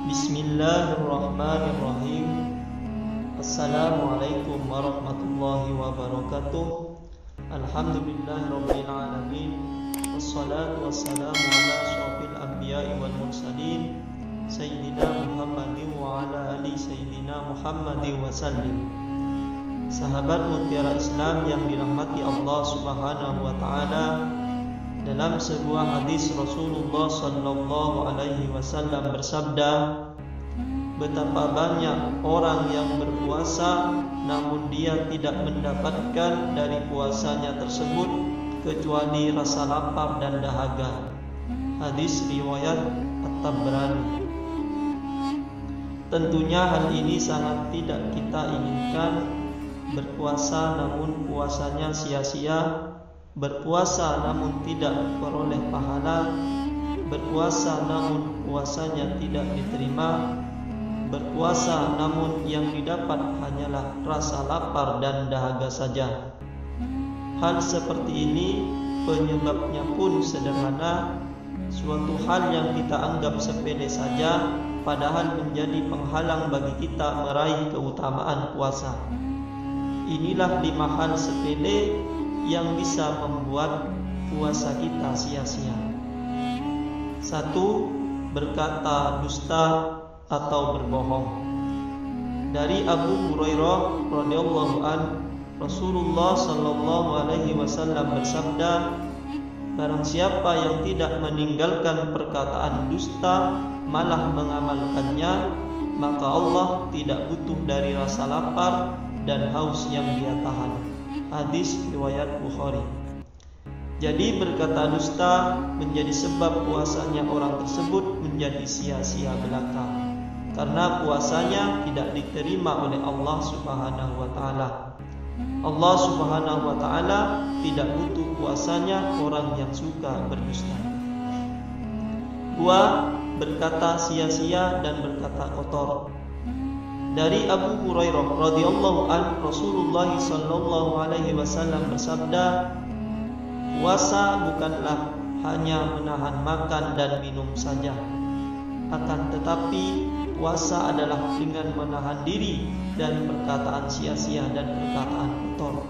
Bismillahirrahmanirrahim. Assalamualaikum warahmatullahi wabarakatuh. Alhamdulillahirabbil alamin. Wassalatu wassalamu ala asyrofil anbiya'i wal mursalin Sayyidina Muhammadin wa ala ali Sayyidina Muhammadin wa sallim. Sahabat mutiara Islam yang dirahmati Allah Subhanahu wa taala, dalam sebuah hadis Rasulullah sallallahu alaihi wasallam bersabda, betapa banyak orang yang berpuasa namun dia tidak mendapatkan dari puasanya tersebut kecuali rasa lapar dan dahaga. Hadis riwayat At-Tabrani. Tentunya hal ini sangat tidak kita inginkan, berpuasa namun puasanya sia-sia, berpuasa namun tidak memperoleh pahala, berpuasa namun puasanya tidak diterima, berpuasa namun yang didapat hanyalah rasa lapar dan dahaga saja. Hal seperti ini penyebabnya pun sederhana, suatu hal yang kita anggap sepele saja padahal menjadi penghalang bagi kita meraih keutamaan puasa. Inilah 5 hal sepele yang bisa membuat puasa kita sia-sia. 1. Berkata dusta atau berbohong. Dari Abu Hurairah radhiyallahu an, Rasulullah sallallahu alaihi wasallam bersabda, barang siapa yang tidak meninggalkan perkataan dusta malah mengamalkannya, maka Allah tidak butuh dari rasa lapar dan haus yang dia tahan. Hadis riwayat Bukhari. Jadi berkata dusta menjadi sebab puasanya orang tersebut menjadi sia-sia belaka, karena puasanya tidak diterima oleh Allah Subhanahu wa taala. Allah Subhanahu wa taala tidak butuh puasanya orang yang suka berdusta. 2. Berkata sia-sia dan berkata kotor. Dari Abu Hurairah radhiyallahu an, Rasulullah sallallahu alaihi wasallam bersabda, puasa bukanlah hanya menahan makan dan minum saja, akan tetapi puasa adalah dengan menahan diri dari perkataan sia-sia dan perkataan kotor.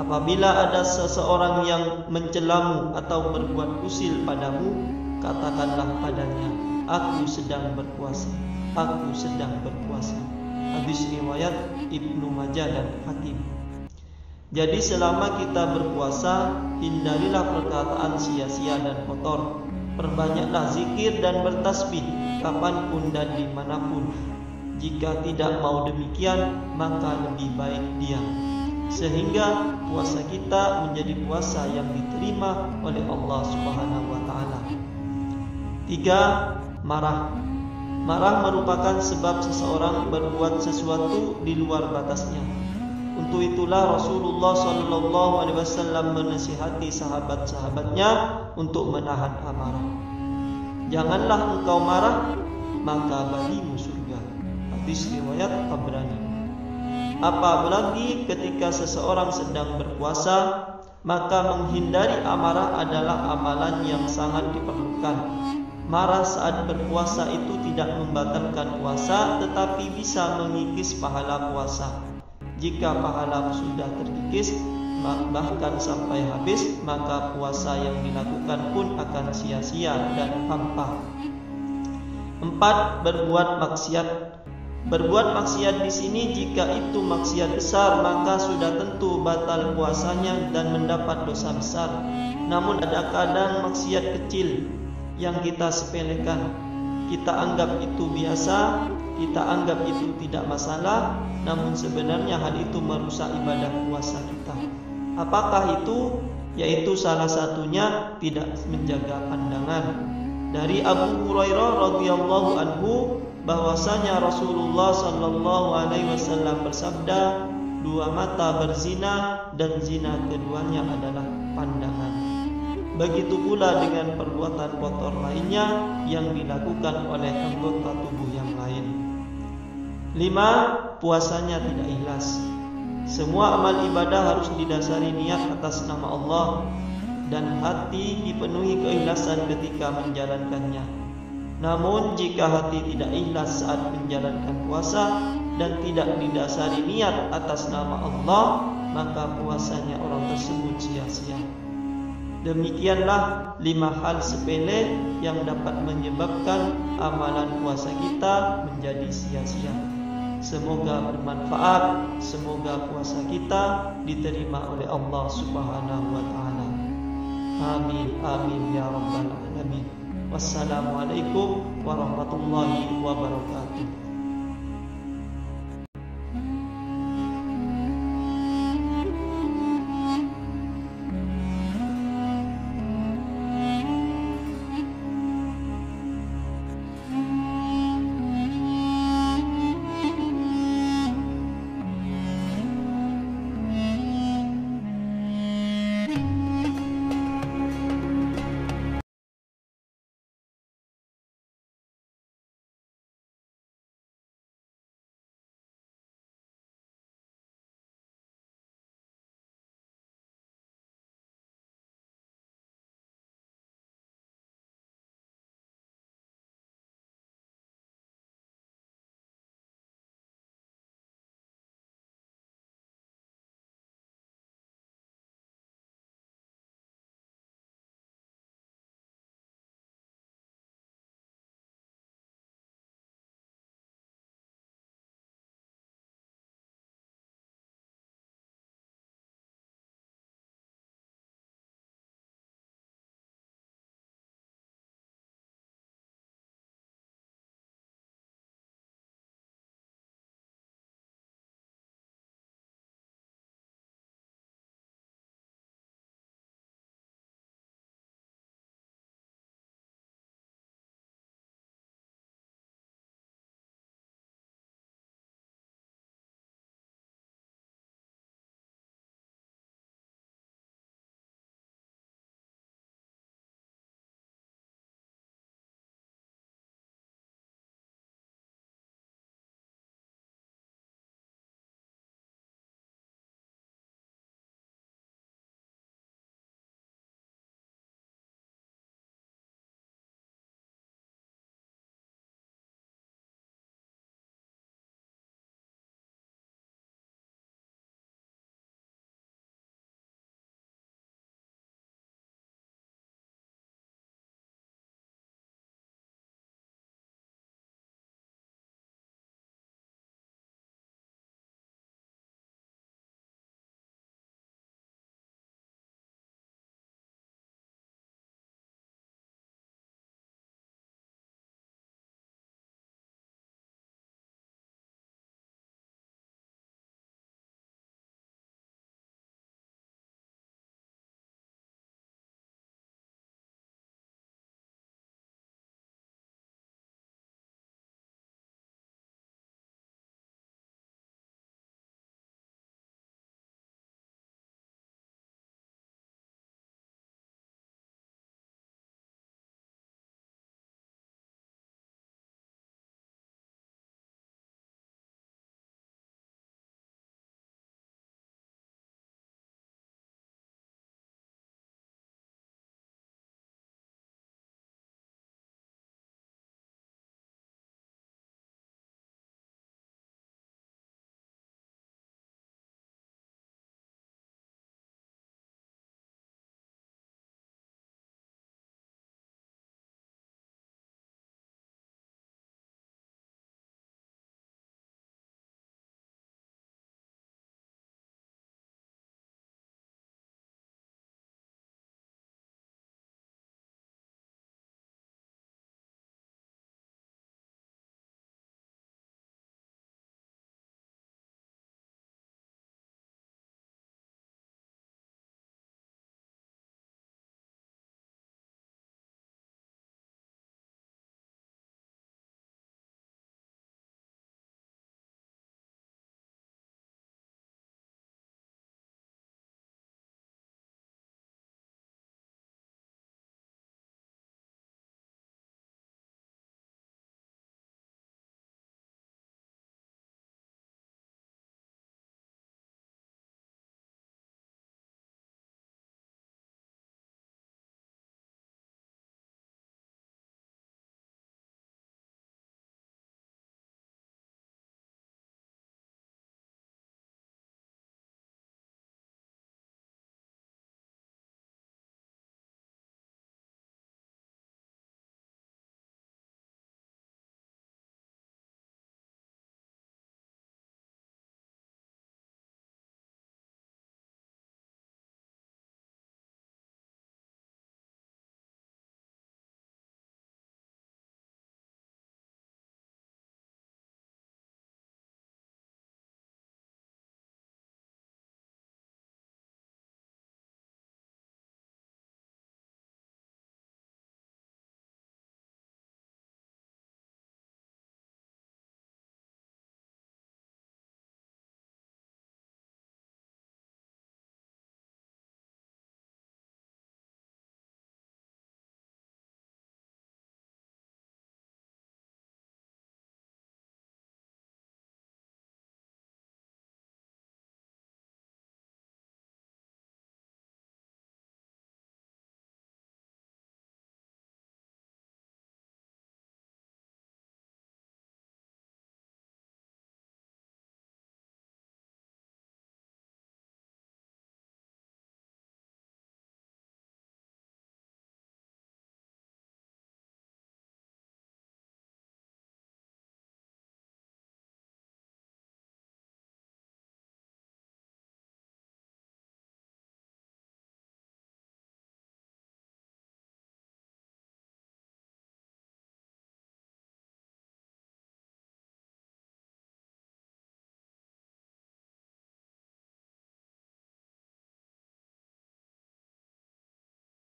Apabila ada seseorang yang mencelamu atau berbuat usil padamu, katakanlah padanya, aku sedang berpuasa, aku sedang berpuasa. Hadis riwayat Ibnu Majah dan Hakim. Jadi selama kita berpuasa, hindarilah perkataan sia-sia dan kotor. Perbanyaklah zikir dan bertasbih kapanpun dan dimanapun. Jika tidak mau demikian, maka lebih baik diam, sehingga puasa kita menjadi puasa yang diterima oleh Allah Subhanahu wa taala. 3. Marah. Marah merupakan sebab seseorang berbuat sesuatu di luar batasnya. Untuk itulah Rasulullah sallallahu alaihi wasallam menasihati sahabat-sahabatnya untuk menahan amarah. Janganlah engkau marah, maka bagimu surga. Hadis riwayat Tabrani. Apalagi ketika seseorang sedang berpuasa, maka menghindari amarah adalah amalan yang sangat diperlukan. Marah saat berpuasa itu tidak membatalkan puasa, tetapi bisa mengikis pahala puasa. Jika pahala sudah terkikis, bahkan sampai habis, maka puasa yang dilakukan pun akan sia-sia dan hampa. 4. Berbuat maksiat. Berbuat maksiat di sini jika itu maksiat besar, maka sudah tentu batal puasanya dan mendapat dosa besar. Namun ada kadang maksiat kecil yang kita sepelekan, kita anggap itu biasa, kita anggap itu tidak masalah, namun sebenarnya hal itu merusak ibadah puasa kita. Apakah itu? Yaitu salah satunya tidak menjaga pandangan. Dari Abu Hurairah radhiyallahu anhu bahwasanya Rasulullah sallallahu alaihi wasallam bersabda, 2 mata berzina dan zina keduanya adalah pandangan. Begitu pula dengan perbuatan kotor lainnya yang dilakukan oleh anggota tubuh yang lain. 5. Puasanya tidak ikhlas. Semua amal ibadah harus didasari niat atas nama Allah dan hati dipenuhi keikhlasan ketika menjalankannya. Namun jika hati tidak ikhlas saat menjalankan puasa dan tidak didasari niat atas nama Allah, maka puasanya orang tersebut sia-sia. Demikianlah 5 hal sepele yang dapat menyebabkan amalan puasa kita menjadi sia-sia. Semoga bermanfaat, semoga puasa kita diterima oleh Allah Subhanahu wa taala. Amin amin ya rabbal alamin. Wassalamualaikum warahmatullahi wabarakatuh.